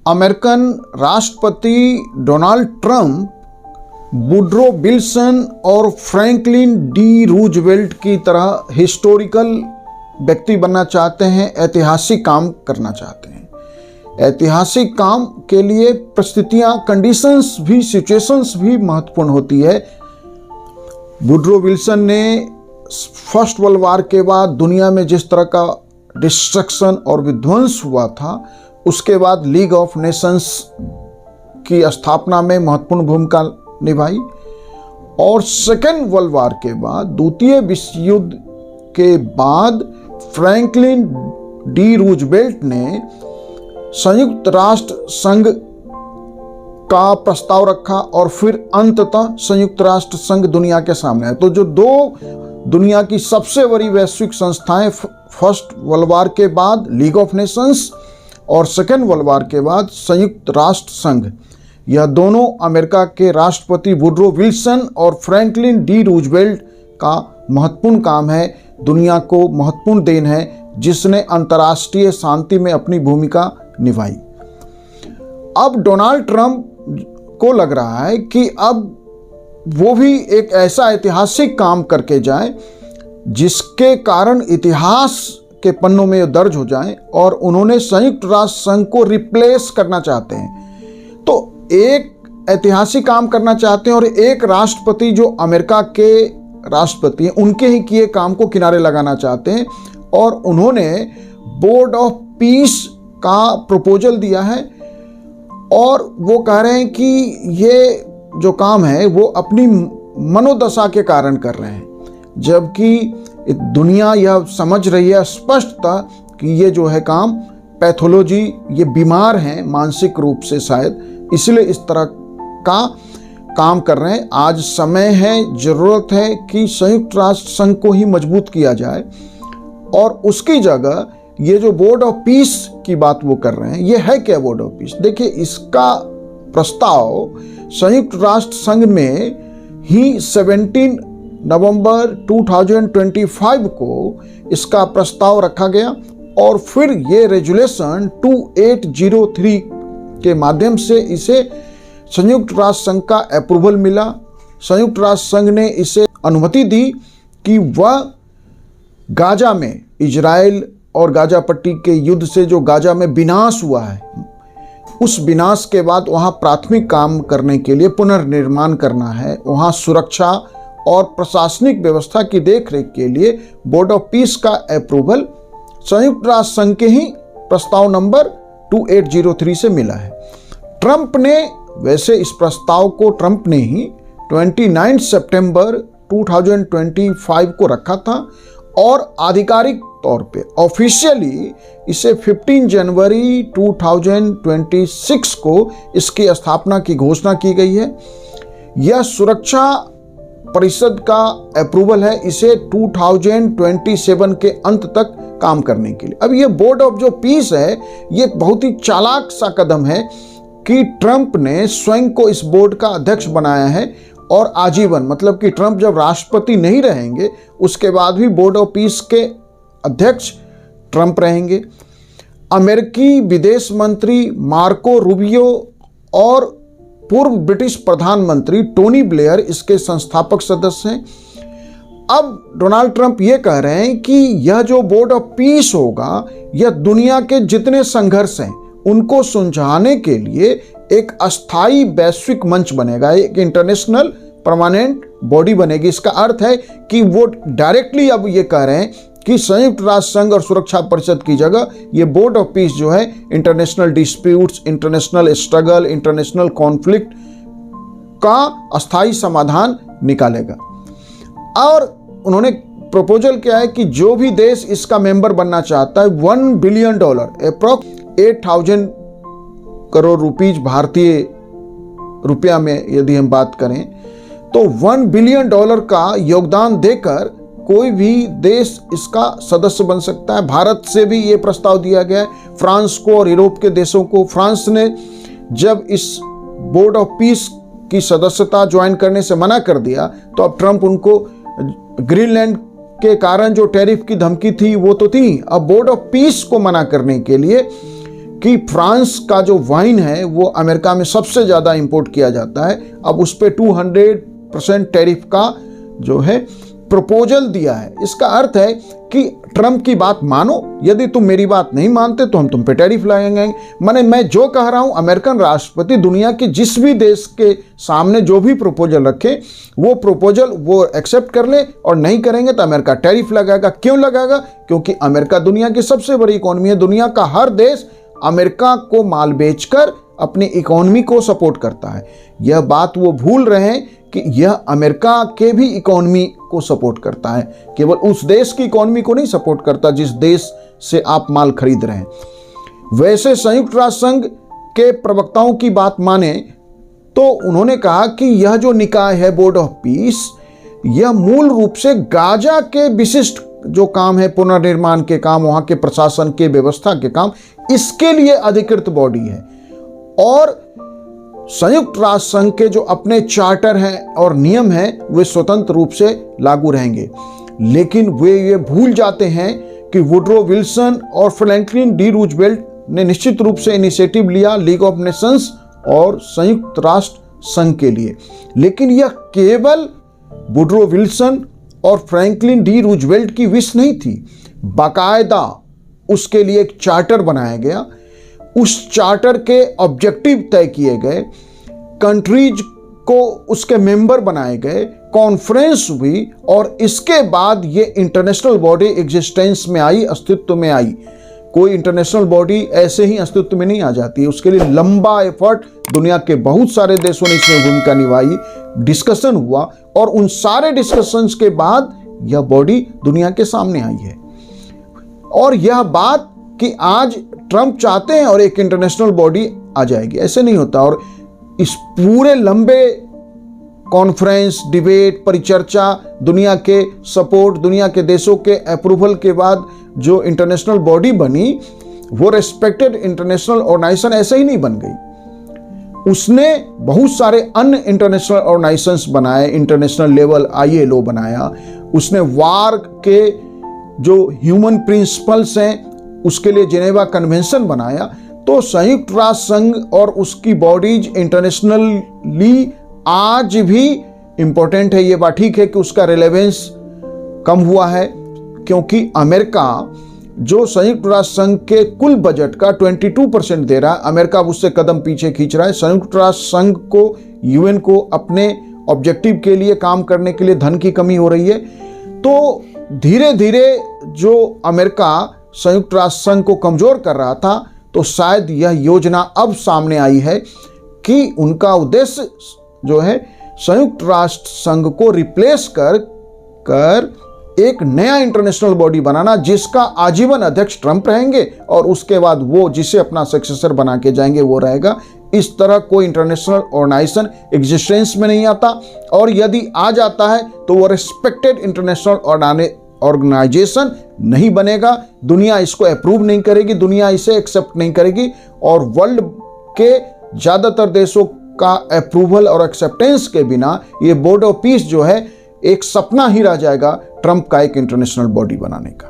American राष्ट्रपति Donald Trump Woodrow Wilson और Franklin D Roosevelt की तरह हिस्टोरिकल व्यक्ति बनना चाहते हैं, ऐतिहासिक काम करना चाहते हैं। ऐतिहासिक काम के लिए परिस्थितियां, कंडीशंस भी, सिचुएशंस भी महत्वपूर्ण होती है। वुड्रो विल्सन ने फर्स्ट वर्ल्ड वार के बाद दुनिया में जिस तरह का डिस्ट्रक्शन और विध्वंस हुआ था, उसके बाद लीग ऑफ नेशंस की स्थापना में महत्वपूर्ण भूमिका निभाई। और सेकेंड वर्ल्ड वार के बाद, द्वितीय विश्व युद्ध के बाद, फ्रैंकलिन डी रूजवेल्ट ने संयुक्त राष्ट्र संघ का प्रस्ताव रखा और फिर अंततः संयुक्त राष्ट्र संघ दुनिया के सामने आया। तो जो दो दुनिया की सबसे बड़ी वैश्विक संस्थाएं फर्स्ट वर्ल्ड वार के बाद लीग ऑफ नेशंस और सेकेंड वर्ल्ड वार के बाद संयुक्त राष्ट्र संघ, यह दोनों अमेरिका के राष्ट्रपति वुड्रो विल्सन और फ्रैंकलिन डी रूजवेल्ट का महत्वपूर्ण काम है, दुनिया को महत्वपूर्ण देन है, जिसने अंतर्राष्ट्रीय शांति में अपनी भूमिका निभाई। अब डोनाल्ड ट्रंप को लग रहा है कि अब वो भी एक ऐसा ऐतिहासिक काम करके जाए जिसके कारण इतिहास के पन्नों में दर्ज हो जाए, और उन्होंने संयुक्त राष्ट्र संघ को रिप्लेस करना चाहते हैं। तो एक ऐतिहासिक काम करना चाहते हैं और एक राष्ट्रपति जो अमेरिका के राष्ट्रपति हैं, उनके ही किए काम को किनारे लगाना चाहते हैं, और उन्होंने बोर्ड ऑफ पीस का प्रपोजल दिया है। और वो कह रहे हैं कि ये जो काम है वो अपनी मनोदशा के कारण कर रहे हैं, जबकि दुनिया यह समझ रही है स्पष्टता कि ये जो है काम पैथोलॉजी, ये बीमार हैं मानसिक रूप से शायद, इसलिए इस तरह का काम कर रहे हैं। आज समय है, ज़रूरत है कि संयुक्त राष्ट्र संघ को ही मजबूत किया जाए, और उसकी जगह ये जो बोर्ड ऑफ पीस की बात वो कर रहे हैं, ये है क्या बोर्ड ऑफ पीस? देखिए, इसका प्रस्ताव संयुक्त राष्ट्र संघ में ही 17 नवंबर 2025 को इसका प्रस्ताव रखा गया, और फिर ये रेजुलेशन 2803 के माध्यम से इसे संयुक्त राष्ट्र संघ का अप्रूवल मिला। संयुक्त राष्ट्र संघ ने इसे अनुमति दी कि वह गाजा में, इजराइल और गाजा पट्टी के युद्ध से जो गाजा में विनाश हुआ है, उस विनाश के बाद वहाँ प्राथमिक काम करने के लिए पुनर्निर्माण करना है। वहाँ सुरक्षा और प्रशासनिक व्यवस्था की देखरेख के लिए बोर्ड ऑफ पीस का अप्रूवल संयुक्त राष्ट्र संघ के ही प्रस्ताव नंबर 2803 से मिला है। ट्रंप ने, वैसे इस प्रस्ताव को ट्रंप ने ही 29 सितंबर 2025 को रखा था, और आधिकारिक तौर पे ऑफिशियली इसे 15 जनवरी 2026 को इसकी स्थापना की घोषणा की गई है। यह सुरक्षा परिषद का अप्रूवल है इसे 2027 के अंत तक काम करने के लिए। अब ये बोर्ड ऑफ जो पीस है, ये एक बहुत ही चालाक सा कदम है कि ट्रंप ने स्वयं को इस बोर्ड का अध्यक्ष बनाया है, और आजीवन, मतलब कि ट्रंप जब राष्ट्रपति नहीं रहेंगे उसके बाद भी बोर्ड ऑफ पीस के अध्यक्ष ट्रंप रहेंगे। अमेरिकी विदेश मंत्री मार्को रूबियो और पूर्व ब्रिटिश प्रधानमंत्री टोनी ब्लेयर इसके संस्थापक सदस्य हैं। अब डोनाल्ड ट्रंप ये कह रहे हैं कि यह जो बोर्ड ऑफ पीस होगा, यह दुनिया के जितने संघर्ष हैं उनको सुलझाने के लिए एक अस्थाई वैश्विक मंच बनेगा, एक इंटरनेशनल परमानेंट बॉडी बनेगी। इसका अर्थ है कि वो डायरेक्टली अब ये कह रहे हैं कि संयुक्त राष्ट्र संघ और सुरक्षा परिषद की जगह ये बोर्ड ऑफ पीस जो है international disputes, international struggle, international conflict का अस्थाई समाधान निकालेगा। और उन्होंने प्रपोजल किया है कि जो भी देश इसका मेंबर बनना चाहता है, $1 बिलियन अप्रॉक्स 8,000 करोड़ रुपीज भारतीय रुपया में यदि हम बात करें, तो $1 बिलियन का योगदान देकर कोई भी देश इसका सदस्य बन सकता है। भारत से भी ये प्रस्ताव दिया गया है, फ्रांस को और यूरोप के देशों को। फ्रांस ने जब इस बोर्ड ऑफ पीस की सदस्यता ज्वाइन करने से मना कर दिया, तो अब ट्रंप उनको ग्रीनलैंड के कारण जो टैरिफ की धमकी थी वो तो थी, अब बोर्ड ऑफ पीस को मना करने के लिए कि फ्रांस का जो वाइन है वो अमेरिका में सबसे ज़्यादा इंपोर्ट किया जाता है। अब उस पर 200% टैरिफ का जो है प्रपोजल दिया है। इसका अर्थ है कि ट्रंप की बात मानो, यदि तुम मेरी बात नहीं मानते तो हम तुम पे टैरिफ लगाएंगे। माने मैं जो कह रहा हूं, अमेरिकन राष्ट्रपति दुनिया के जिस भी देश के सामने जो भी प्रपोजल रखे वो प्रपोजल वो एक्सेप्ट कर ले, और नहीं करेंगे तो अमेरिका टैरिफ लगाएगा। क्यों लगाएगा? क्योंकि अमेरिका दुनिया की सबसे बड़ी इकोनॉमी है। दुनिया का हर देश अमेरिका को माल बेचकर अपनी इकोनॉमी को सपोर्ट करता है। यह बात वो भूल रहे हैं कि यह अमेरिका के भी इकोनॉमी को सपोर्ट करता है, केवल उस देश की इकोनॉमी को नहीं सपोर्ट करता जिस देश से आप माल खरीद रहे हैं। वैसे संयुक्त राष्ट्र संघ के प्रवक्ताओं की बात माने तो उन्होंने कहा कि यह जो निकाय है बोर्ड ऑफ पीस, यह मूल रूप से गाजा के विशिष्ट जो काम है, पुनर्निर्माण के काम, वहां के प्रशासन के व्यवस्था के काम, इसके लिए अधिकृत बॉडी है। और संयुक्त राष्ट्र संघ के जो अपने चार्टर हैं और नियम हैं वे स्वतंत्र रूप से लागू रहेंगे। लेकिन वे ये भूल जाते हैं कि वुड्रो विल्सन और फ्रैंकलिन डी रूजवेल्ट ने निश्चित रूप से इनिशिएटिव लिया लीग ऑफ नेशंस और संयुक्त राष्ट्र संघ के लिए। लेकिन यह केवल वुड्रो विल्सन और फ्रैंकलिन डी रूजवेल्ट की विश नहीं थी, बाकायदा उसके लिए एक चार्टर बनाया गया। उस चार्टर के ऑब्जेक्टिव तय किए गए, कंट्रीज को उसके मेंबर बनाए गए, कॉन्फ्रेंस हुई, और इसके बाद ये इंटरनेशनल बॉडी एग्जिस्टेंस में आई, अस्तित्व में आई। कोई इंटरनेशनल बॉडी ऐसे ही अस्तित्व में नहीं आ जाती, उसके लिए लंबा एफर्ट दुनिया के बहुत सारे देशों ने इसमें भूमिका निभाई, डिस्कशन हुआ, और उन सारे डिस्कशंस के बाद यह बॉडी दुनिया के सामने आई है। और यह बात कि आज ट्रंप चाहते हैं और एक इंटरनेशनल बॉडी आ जाएगी, ऐसे नहीं होता। और इस पूरे लंबे कॉन्फ्रेंस, डिबेट, परिचर्चा, दुनिया के सपोर्ट, दुनिया के देशों के अप्रूवल के बाद जो इंटरनेशनल बॉडी बनी, वो रेस्पेक्टेड इंटरनेशनल ऑर्गेनाइजेशन ऐसे ही नहीं बन गई। उसने बहुत सारे अन्य इंटरनेशनल ऑर्गेनाइजेशंस बनाए, इंटरनेशनल लेवल ILO बनाया, उसने वार के जो ह्यूमन प्रिंसिपल्स हैं उसके लिए जिनेवा कन्वेंशन बनाया। तो संयुक्त राष्ट्र संघ और उसकी बॉडीज इंटरनेशनली आज भी इंपॉर्टेंट है। ये बात ठीक है कि उसका रिलेवेंस कम हुआ है, क्योंकि अमेरिका जो संयुक्त राष्ट्र संघ के कुल बजट का 22% दे रहा है, अमेरिका उससे कदम पीछे खींच रहा है। संयुक्त राष्ट्र संघ को, UN को अपने ऑब्जेक्टिव के लिए काम करने के लिए धन की कमी हो रही है। तो धीरे धीरे जो अमेरिका संयुक्त राष्ट्र संघ को कमजोर कर रहा था, तो शायद यह योजना अब सामने आई है कि उनका उद्देश्य जो है संयुक्त राष्ट्र संघ को रिप्लेस कर एक नया इंटरनेशनल बॉडी बनाना, जिसका आजीवन अध्यक्ष ट्रंप रहेंगे और उसके बाद वो जिसे अपना सक्सेसर बना के जाएंगे वो रहेगा। इस तरह कोई इंटरनेशनल ऑर्गेनाइजेशन एग्जिस्टेंस में नहीं आता, और यदि आ जाता है तो वो रिस्पेक्टेड इंटरनेशनल ऑर्गेनाइजेशन नहीं बनेगा। दुनिया इसको अप्रूव नहीं करेगी, दुनिया इसे एक्सेप्ट नहीं करेगी, और वर्ल्ड के ज़्यादातर देशों का अप्रूवल और एक्सेप्टेंस के बिना ये बोर्ड ऑफ पीस जो है एक सपना ही रह जाएगा ट्रंप का एक इंटरनेशनल बॉडी बनाने का।